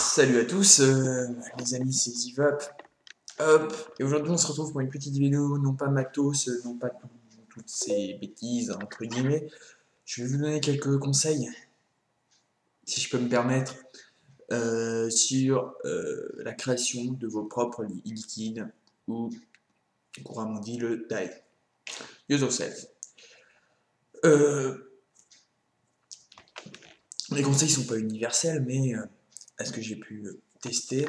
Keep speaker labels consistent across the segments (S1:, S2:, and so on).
S1: Salut à tous, les amis, c'est Zivap. Hop, et aujourd'hui on se retrouve pour une petite vidéo, non pas matos, non pas toutes ces bêtises, entre guillemets. Je vais vous donner quelques conseils, si je peux me permettre, sur la création de vos propres liquides, ou couramment dit le dye. Use yourself. Les conseils sont pas universels, mais à ce que j'ai pu tester,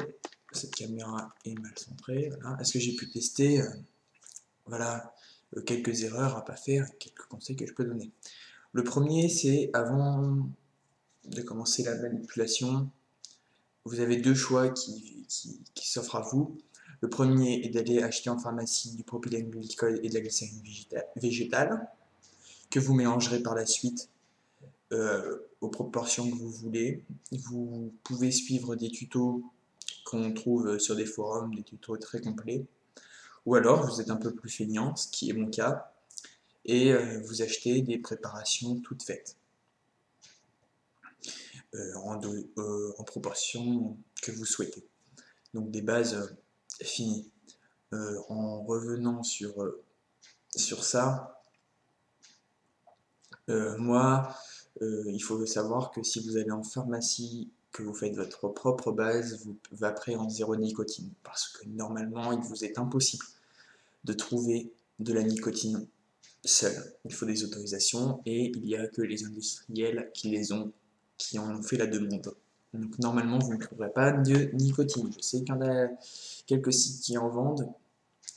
S1: cette caméra est mal centrée, voilà. À ce que j'ai pu tester, voilà, quelques erreurs à pas faire et quelques conseils que je peux donner. Le premier, c'est avant de commencer la manipulation, vous avez deux choix qui s'offrent à vous. Le premier est d'aller acheter en pharmacie du propylène glycol et de la glycérine végétale, que vous mélangerez par la suite aux proportions que vous voulez. Vous pouvez suivre des tutos qu'on trouve sur des forums, des tutos très complets. Ou alors, vous êtes un peu plus feignant, ce qui est mon cas, et vous achetez des préparations toutes faites, en proportion que vous souhaitez. Donc des bases finies. En revenant sur ça, moi, il faut savoir que si vous allez en pharmacie, que vous faites votre propre base, vous vaperez en zéro nicotine, parce que normalement, il vous est impossible de trouver de la nicotine seul. Il faut des autorisations et il n'y a que les industriels qui en ont fait la demande. Donc normalement, vous ne trouverez pas de nicotine. Je sais qu'il y en a quelques sites qui en vendent.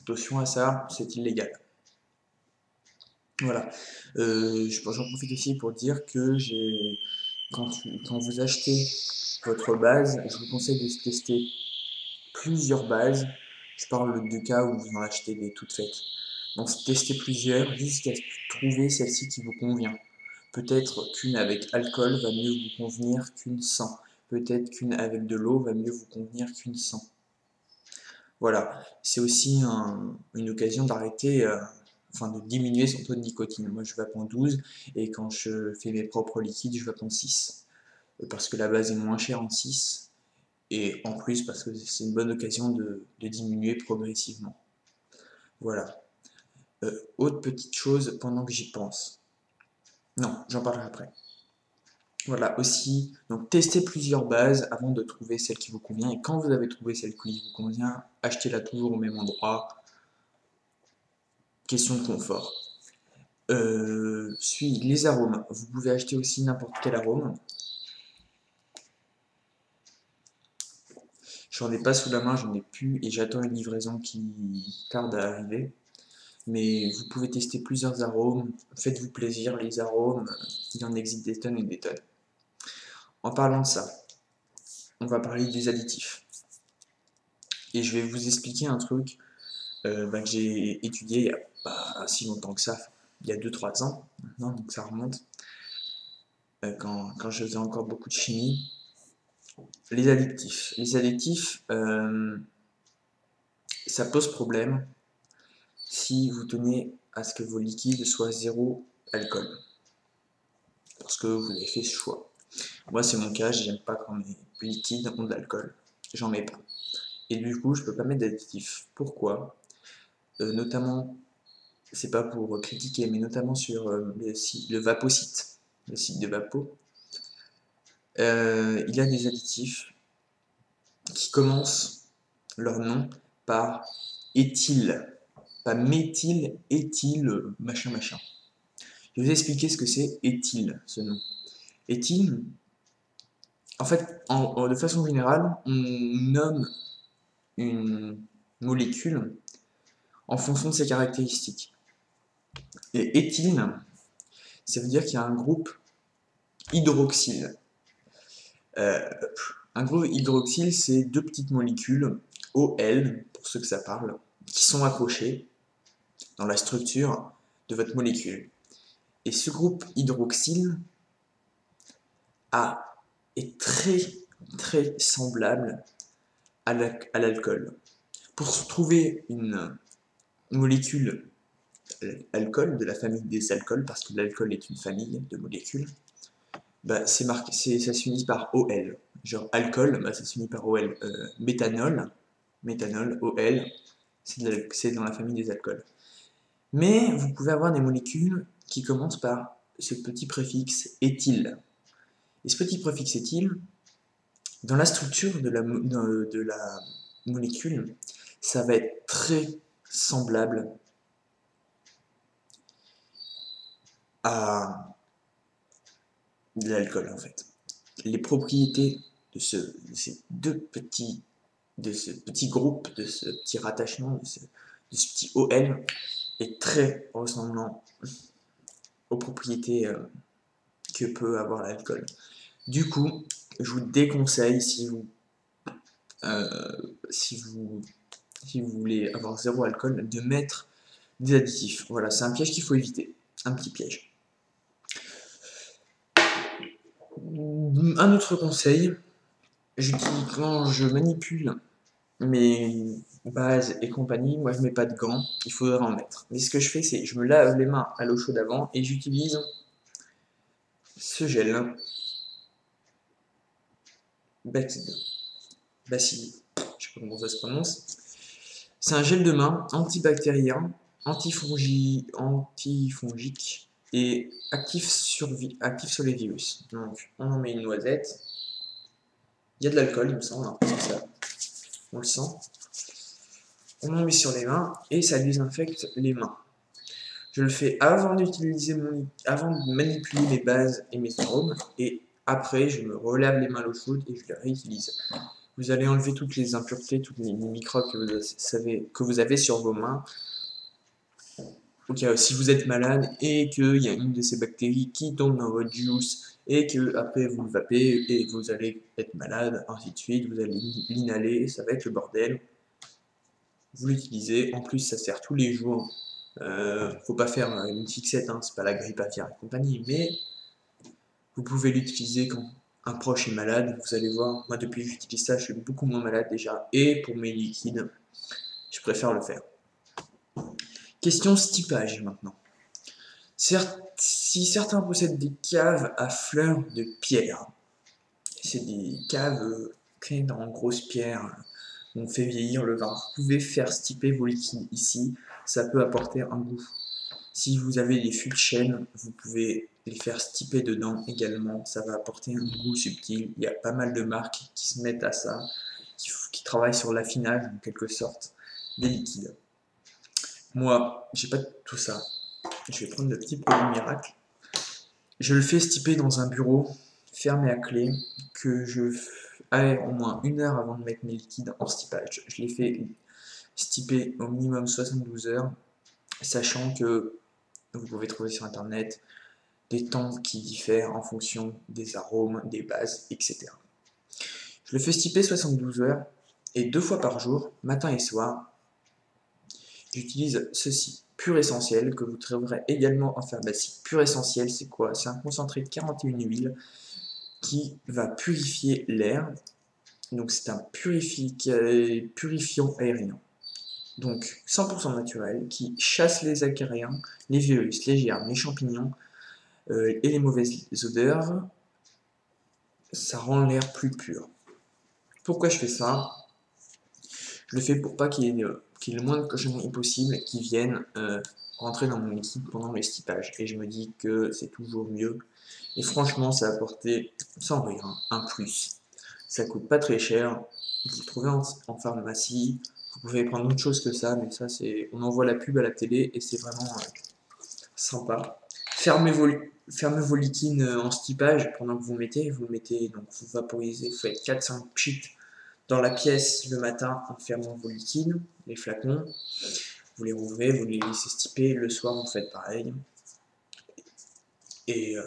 S1: Attention à ça, c'est illégal. Voilà. J'en profite aussi pour dire que quand vous achetez votre base, je vous conseille de tester plusieurs bases. Je parle de cas où vous en achetez des toutes faites. Donc testez plusieurs jusqu'à trouver celle-ci qui vous convient. Peut-être qu'une avec alcool va mieux vous convenir qu'une sans. Peut-être qu'une avec de l'eau va mieux vous convenir qu'une sans. Voilà, c'est aussi une occasion d'arrêter, enfin de diminuer son taux de nicotine. Moi je vape en 12 et quand je fais mes propres liquides, je vape en 6. Parce que la base est moins chère en 6 et en plus parce que c'est une bonne occasion de diminuer progressivement. Voilà. Autre petite chose pendant que j'y pense. Non, j'en parlerai après. Voilà, aussi, donc testez plusieurs bases avant de trouver celle qui vous convient. Et quand vous avez trouvé celle qui vous convient, achetez-la toujours au même endroit. Question de confort. Les arômes. Vous pouvez acheter aussi n'importe quel arôme. J'en ai pas sous la main, j'en ai plus et j'attends une livraison qui tarde à arriver. Mais vous pouvez tester plusieurs arômes. Faites-vous plaisir, les arômes, il en existe des tonnes et des tonnes. En parlant de ça, on va parler des additifs. Et je vais vous expliquer un truc que j'ai étudié il n'y a pas si longtemps que ça, il y a 2-3 ans maintenant, donc ça remonte, quand je faisais encore beaucoup de chimie. Les additifs. Les additifs, ça pose problème si vous tenez à ce que vos liquides soient zéro alcool, parce que vous avez fait ce choix. Moi c'est mon cas, j'aime pas quand mes liquides ont de l'alcool, j'en mets pas. Et du coup je peux pas mettre d'additifs. Pourquoi? Notamment, c'est pas pour critiquer, mais notamment sur le Vaposite, le site de Vapo, il y a des additifs qui commencent leur nom par éthyle, pas méthyle, éthyle, machin machin. Je vais vous expliquer ce que c'est éthyle, ce nom. Éthyle, en fait, de façon générale, on nomme une molécule en fonction de ses caractéristiques. Et éthyle, ça veut dire qu'il y a un groupe hydroxyle. Un groupe hydroxyle, c'est deux petites molécules, OL, pour ceux que ça parle, qui sont accrochées dans la structure de votre molécule. Et ce groupe hydroxyle est très très semblable à l'alcool. Pour trouver une molécule alcool de la famille des alcools, parce que l'alcool est une famille de molécules, bah, c'est marqué, ça se finit par OL. Genre alcool, bah, ça se finit par OL. Méthanol, méthanol, OL, c'est dans la famille des alcools. Mais vous pouvez avoir des molécules qui commencent par ce petit préfixe éthyle. Et ce petit préfixe éthyle, dans la structure de la molécule, ça va être très semblable à de l'alcool en fait. Les propriétés de ce petit groupe, de ce petit rattachement, de ce petit OL est très ressemblant aux propriétés que peut avoir l'alcool. Du coup, je vous déconseille euh, si vous, si vous voulez avoir zéro alcool, de mettre des additifs. Voilà, c'est un piège qu'il faut éviter. Un petit piège. Un autre conseil, quand je manipule mes bases et compagnie, moi je mets pas de gants, il faudrait en mettre. Mais ce que je fais, c'est je me lave les mains à l'eau chaude avant et j'utilise ce gel Bacilli, je sais pas comment ça se prononce. C'est un gel de main antibactérien, antifongique et actif sur les virus. Donc on en met une noisette. Il y a de l'alcool, il me semble, hein, c'est ça. On le sent. On en met sur les mains et ça désinfecte les mains. Je le fais avant avant de manipuler mes bases et mes arômes, et après je me relave les mains à l'eau chaude et je les réutilise. Vous allez enlever toutes les impuretés, tous les microbes que vous avez sur vos mains. Donc, si vous êtes malade et qu'il y a une de ces bactéries qui tombe dans votre juice et que après vous le vapez et vous allez être malade, ainsi de suite, vous allez l'inhaler, ça va être le bordel. Vous l'utilisez, en plus ça sert tous les jours. Faut pas faire une fixette, hein, c'est pas la grippe aviaire et compagnie, mais vous pouvez l'utiliser quand un proche est malade. Vous allez voir, moi depuis que j'utilise ça, je suis beaucoup moins malade déjà. Et pour mes liquides, je préfère le faire. Question stipage maintenant. Si certains possèdent des caves à fleurs de pierre, c'est des caves créées en grosses pierres, on fait vieillir le vin. Vous pouvez faire stiper vos liquides ici, ça peut apporter un goût. Si vous avez des fûts de chêne, vous pouvez les faire stiper dedans également, ça va apporter un goût subtil. Il y a pas mal de marques qui se mettent à ça, qui travaillent sur l'affinage en quelque sorte des liquides. Moi, j'ai pas tout ça. Je vais prendre le petit produit miracle. Je le fais stiper dans un bureau fermé à clé que je fais au moins 1 heure avant de mettre mes liquides en stipage. Je les fais stiper au minimum 72 heures, sachant que vous pouvez trouver sur internet des temps qui diffèrent en fonction des arômes, des bases, etc. Je le fais stiper 72 heures et 2 fois par jour, matin et soir, j'utilise ceci, Pur Essentiel, que vous trouverez également en pharmacie. Pur Essentiel, c'est quoi? C'est un concentré de 41 huiles qui va purifier l'air. Donc c'est un purifiant aérien. Donc 100% naturel, qui chasse les acariens, les virus, les germes, les champignons et les mauvaises odeurs. Ça rend l'air plus pur. Pourquoi je fais ça? Je le fais pour pas qu'il y ait le moins de cochonneries possible qui viennent rentrer dans mon liquide pendant le stipage. Et je me dis que c'est toujours mieux. Et franchement, ça a apporté, sans rien, un plus. Ça coûte pas très cher. Vous le trouvez en pharmacie. Vous pouvez prendre autre chose que ça, mais ça, c'est. On envoie la pub à la télé et c'est vraiment sympa. Fermez vos liquides en stipage pendant que vous mettez. Vous mettez, donc vous vaporisez, vous faites 4-5 pchits dans la pièce le matin en fermant vos liquides, les flacons. Vous les rouvrez, vous les laissez stiper. Le soir, vous faites pareil. Et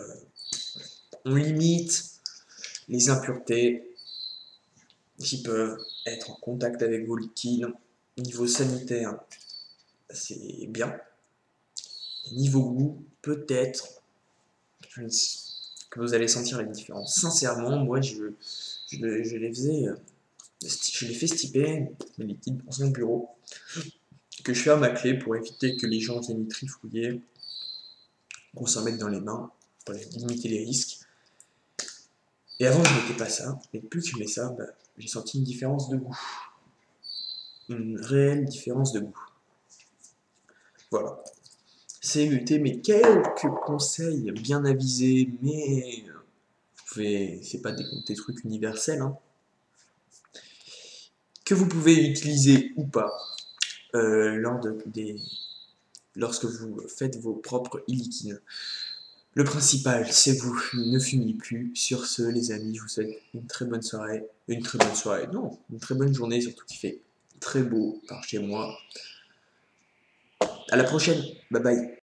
S1: on limite les impuretés qui peuvent être en contact avec vos liquides. Niveau sanitaire, c'est bien. Niveau goût, peut-être que vous allez sentir la différence. Sincèrement, moi, je les faisais, je les fais stiper mes liquides dans son bureau, que je ferme ma clé pour éviter que les gens viennent y trifouiller, qu'on s'en mette dans les mains, pour limiter les risques. Et avant, je ne mettais pas ça. Et depuis que je mets ça, bah, j'ai senti une différence de goût. Une réelle différence de goût. Voilà. C'était mes quelques conseils bien avisés, mais c'est pas des trucs universels, hein, que vous pouvez utiliser ou pas lorsque vous faites vos propres illiquines. Le principal, c'est vous ne fumez plus. Sur ce, les amis, je vous souhaite une très bonne journée, surtout qu'il fait très beau par chez moi. À la prochaine, bye bye.